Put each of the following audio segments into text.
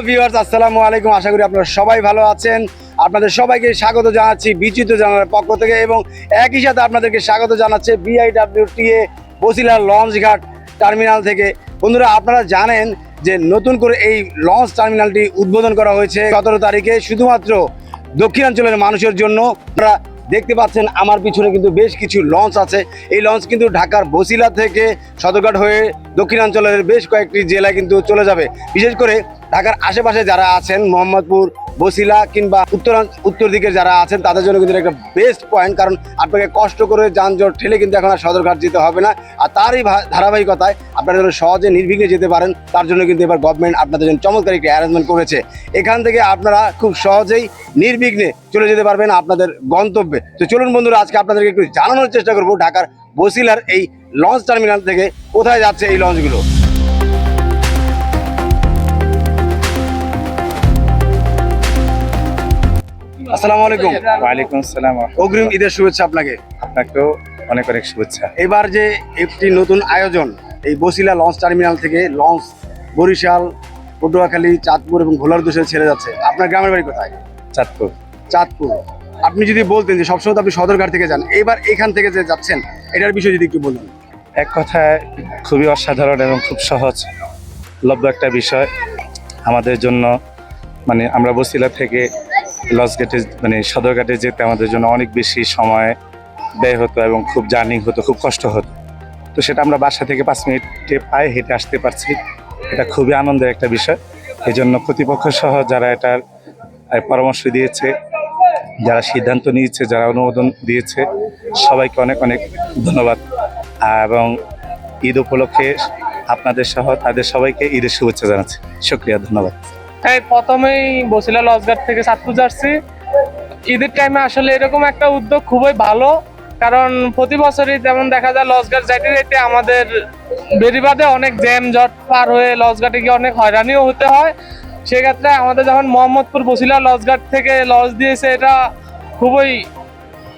Viewers, আসসালামু আলাইকুম। আশা করি আপনারা সবাই ভালো আছেন। আপনাদের সবাইকে স্বাগত জানাচ্ছি বিচিত্র জানালার পক্ষ থেকে এবং একই সাথে আপনাদেরকে স্বাগত জানাচ্ছে BIWTA বসিলা লঞ্চ ঘাট টার্মিনাল থেকে। বন্ধুরা, আপনারা জানেন যে নতুন করে এই লঞ্চ টার্মিনালটি উদ্বোধন করা হয়েছে 17 তারিখে শুধুমাত্র দক্ষিণাঞ্চলের মানুষের জন্য। আপনারা দেখতে পাচ্ছেন আমার পিছনে কিন্তু বেশ কিছু লঞ্চ আছে। এই লঞ্চ কিন্তু ঢাকার বসিলা থেকে সদরঘাট হয়ে দক্ষিণাঞ্চলের বেশ কয়েকটি জেলায় কিন্তু চলে যাবে। বিশেষ করে ঢাকার আশেপাশে যারা আছেন, মোহাম্মদপুর, বসিলা কিংবা উত্তর দিকে যারা আছেন, তাদের জন্য কিন্তু একটা বেস্ট পয়েন্ট। কারণ আপনাকে কষ্ট করে যানজট ঠেলে কিন্তু এখন আর সদরঘাট যেতে হবে না। আর তারই ধারাবাহিকতায় আপনারা যেন সহজে নির্বিঘ্নে যেতে পারেন, তার জন্য কিন্তু এবার গভর্নমেন্ট আপনাদের জন্য চমৎকার একটি অ্যারেঞ্জমেন্ট করেছে। এখান থেকে আপনারা খুব সহজেই নির্বিঘ্নে চলে যেতে পারবেন আপনাদের গন্তব্যে। তো চলুন বন্ধুরা, আজকে আপনাদেরকে একটু জানানোর চেষ্টা করবো ঢাকার বসিলার এই লঞ্চ টার্মিনাল থেকে কোথায় যাচ্ছে এই লঞ্চগুলো। আসসালামু আলাইকুম। ওয়ালাইকুম আসসালাম। অগ্রিম ঈদের শুভেচ্ছা আপনাকে। আপনাকেও অনেক অনেক শুভেচ্ছা। এবার যে একটি নতুন আয়োজন, এই বসিলা লঞ্চ টার্মিনাল থেকে লঞ্চ বরিশাল, পটুয়াখালী, চাঁদপুর এবং ভোলার দেশে ছেড়ে যাচ্ছে। আপনার গ্রামের বাড়ি কোথায়? চাঁদপুর। চাঁদপুর। আপনি যদি বলতেন যে সবসময় তো আপনি সদরঘাট থেকে যান, এবার এখান থেকে যে যাচ্ছেন এটার বিষয়ে যদি একটু বলতেন। এক কথায় খুবই অসাধারণ এবং খুব সহজ লভ্য একটা বিষয় আমাদের জন্য। মানে আমরা বসিলা থেকে লঞ্চঘাটে সদরঘাটে যেতে আমাদের জন্য অনেক বেশি সময় ব্যয় হতো এবং খুব জার্নি হতো, খুব কষ্ট হতো। তো সেটা আমরা বাসা থেকে 5 মিনিটে পায়ে হেঁটে আসতে পারছি। এটা খুবই আনন্দের একটা বিষয়। এই জন্য কর্তৃপক্ষ সহ যারা এটার পরামর্শ দিয়েছে, যারা সিদ্ধান্ত নিয়েছে, যারা অনুমোদন দিয়েছে, সবাইকে অনেক অনেক ধন্যবাদ। এবং ঈদ উপলক্ষে আপনাদের সহ তাদের সবাইকে ঈদের শুভেচ্ছা জানাচ্ছি। শুকরিয়া, ধন্যবাদ। হ্যাঁ, প্রথমেই বসিলা লঞ্চঘাট থেকে চাঁদপুর যাচ্ছি। ঈদের টাইমে আসলে এরকম একটা উদ্যোগ খুবই ভালো, কারণ প্রতি বছরই যেমন দেখা যায় লঞ্চঘাট যাইতে যাইতে আমাদের বেরিবাদে অনেক জ্যাম জট পার হয়ে লঞ্চঘাটে গিয়ে অনেক হয়রানিও হতে হয়। সেক্ষেত্রে আমাদের যখন মোহাম্মদপুর বসিলা লঞ্চঘাট থেকে লঞ্চ দিয়েছে, এটা খুবই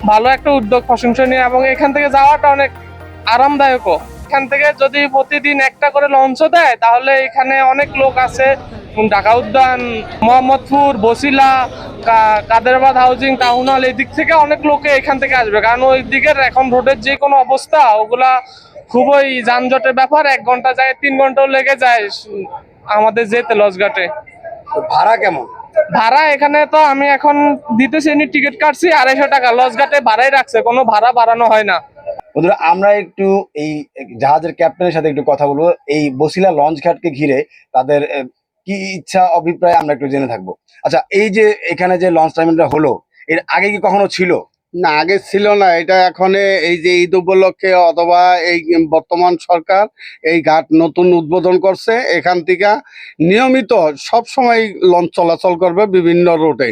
ভালো একটা উদ্যোগ, প্রশংসনীয়, এবং এখান থেকে যাওয়াটা অনেক আরামদায়কও। এখান থেকে যদি প্রতিদিন একটা করে লঞ্চও দেয় তাহলে এখানে অনেক লোক আছে, ঢাকা উদ্যান, Mohammadpur, Basila, Kaderabad housing town hall, এই দিক থেকে অনেক লোকে এখান থেকে আসবে। কারণ ওই দিকের এখন রোডের যে কোনো অবস্থা, ওগুলা খুবই যানজটের ব্যাপার। 1 ঘন্টা যায়, 3 ঘন্টাও লেগে যায় আমাদের যেতে লঞ্চঘাটে। ভাড়া কেমন? ভাড়া এখানে তো আমি এখন দ্বিতীয় শ্রেণীর টিকিট কাটছি 250 টাকা। লঞ্চঘাটে ভাড়াই রাখছে, কোনো ভাড়া বাড়ানো হয় না। বন্ধুরা, আমরা একটু এই জাহাজের ক্যাপ্টেনের সাথে একটু কথা বলবো। এই বসিলা লঞ্চ ঘাটকে ঘিরে তাদের কি ইচ্ছা অভিপ্রায় আমরা একটু জেনে থাকবো। আচ্ছা, এই যে এখানে যে লঞ্চ টার্মিনালটা হলো, এর আগে কি কখনো ছিল? না, আগে ছিল না। এটা এখন এই যে ঈদ উপলক্ষে অথবা এই বর্তমান সরকার এই ঘাট নতুন উদ্বোধন করছে। এখান থেকে নিয়মিত সব সময় লঞ্চ চলাচল করবে বিভিন্ন রুটে।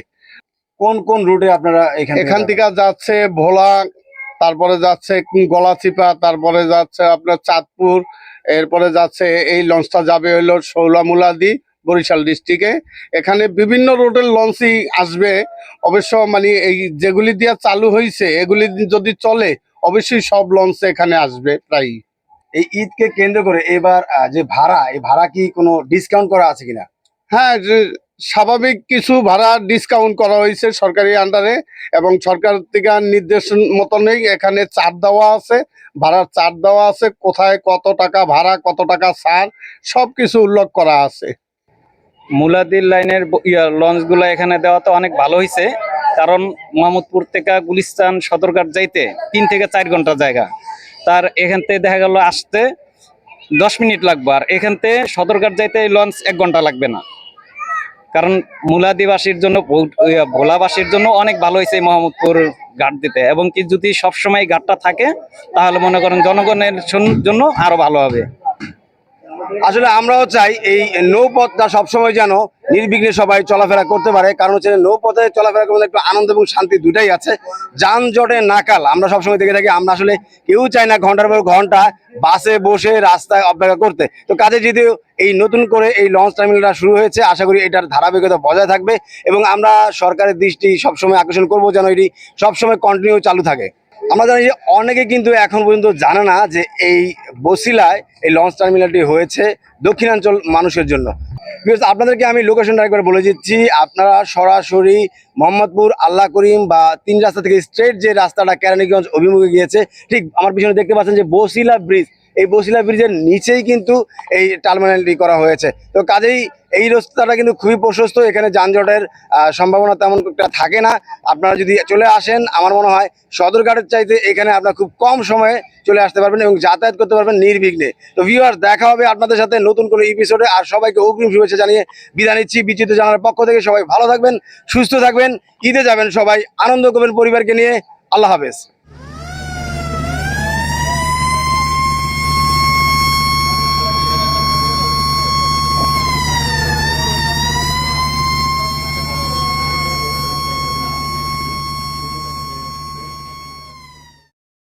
কোন কোন রুটে আপনারা এখান থেকে যাচ্ছে ভোলা, তারপরে যাচ্ছে গলাচিপা, তারপরে যাচ্ছে আপনার চাঁদপুর, এরপরে যাচ্ছে এই লঞ্চটা যাবে হলো শৌলামুলাদি, বরিশাল ডিস্ট্রিক্টে। এখানে বিভিন্ন রুটের লঞ্চই আসবে। অবশ্য এই যেগুলি দিয়ে চালু হয়েছে এগুলি যদি চলে অবশ্যই সব লঞ্চ এখানে আসবে প্রায়। এই ঈদকে কেন্দ্র করে এবার যে ভাড়া, এই ভাড়া কি কোনো ডিসকাউন্ট করা আছে কিনা? হ্যাঁ, স্বাভাবিক কিছু ভাড়া ডিসকাউন্ট করা হয়েছে সরকারি আন্ডারে, এবং সরকার থেকে নির্দেশ মতনই এখানে চার্ট দেওয়া আছে, ভাড়ার চার্ট দেওয়া আছে, কোথায় কত টাকা ভাড়া, কত টাকা ছাড়, সবকিছু উল্লেখ করা আছে। মুলাদির লাইনের লঞ্চগুলো এখানে দেওয়া তো অনেক ভালো হয়েছে, কারণ মোহাম্মদপুর থেকে গুলিস্তান সদরঘাট যাইতে 3 থেকে 4 ঘন্টা জায়গা, তার এখান থেকে দেখা গেল আসতে 10 মিনিট লাগবে, আর এখান থেকে সদরঘাট যাইতে এই লঞ্চ 1 ঘন্টা লাগবে না। কারণ মুলাদিবাসীর জন্য, ভোলাবাসীর জন্য অনেক ভালো হয়েছে এই মোহাম্মদপুর ঘাট দিতে, এবং কি যদি সবসময় ঘাটটা থাকে তাহলে মনে করেন জনগণের জন্য আরো ভালো হবে। আসলে আমরাও চাই এই নৌপথটা সবসময় যেন নির্বিঘ্নে সবাই চলাফেরা করতে পারে। কারণ হচ্ছে নৌপথে চলাফেরা করতে একটু আনন্দ এবং শান্তি দুটাই আছে। যানজটে নাকাল আমরা সবসময় দেখে থাকি। আমরা আসলে কেউ চাই না ঘন্টার পর ঘন্টা বাসে বসে রাস্তায় অপেক্ষা করতে। তো কাজে যদি এই নতুন করে এই লঞ্চ টার্মিনালটা শুরু হয়েছে, আশা করি এটার ধারাবাহিকতা বজায় থাকবে এবং আমরা সরকারের দৃষ্টি সবসময় আকর্ষণ করবো যেন এটি সবসময় কন্টিনিউ চালু থাকে। আমরা জানি যে অনেকে কিন্তু এখন পর্যন্ত জানে না যে এই বসিলায় এই লঞ্চ টার্মিনালটি হয়েছে দক্ষিণাঞ্চল মানুষের জন্য। বিকজ আপনাদেরকে আমি লোকেশনটা একবার বলে দিচ্ছি, আপনারা সরাসরি মোহাম্মদপুর আল্লাহ করিম বা 3 রাস্তা থেকে স্ট্রেট যে রাস্তাটা কেরানীগঞ্জ অভিমুখে গিয়েছে, ঠিক আমার পিছনে দেখতে পাচ্ছেন যে বসিলা ব্রিজ, এই বসিলা ব্রিজের নিচেই কিন্তু এই টার্মিনালটি করা হয়েছে। তো কাজেই এই রাস্তাটা কিন্তু খুবই প্রশস্ত, এখানে যানজটের সম্ভাবনা তেমন একটা থাকে না। আপনারা যদি চলে আসেন, আমার মনে হয় সদরঘাটের চাইতে এখানে আপনারা খুব কম সময়ে চলে আসতে পারবেন এবং যাতায়াত করতে পারবেন নির্বিঘ্নে। তো ভিউয়ার্স, দেখা হবে আপনাদের সাথে নতুন কোনো এপিসোডে। আর সবাইকে অগ্রিম শুভেচ্ছা জানিয়ে বিদায় নিচ্ছি বিচিত্র জানার পক্ষ থেকে। সবাই ভালো থাকবেন, সুস্থ থাকবেন, ঈদে যাবেন, সবাই আনন্দ করবেন পরিবারকে নিয়ে। আল্লাহ হাফেজ।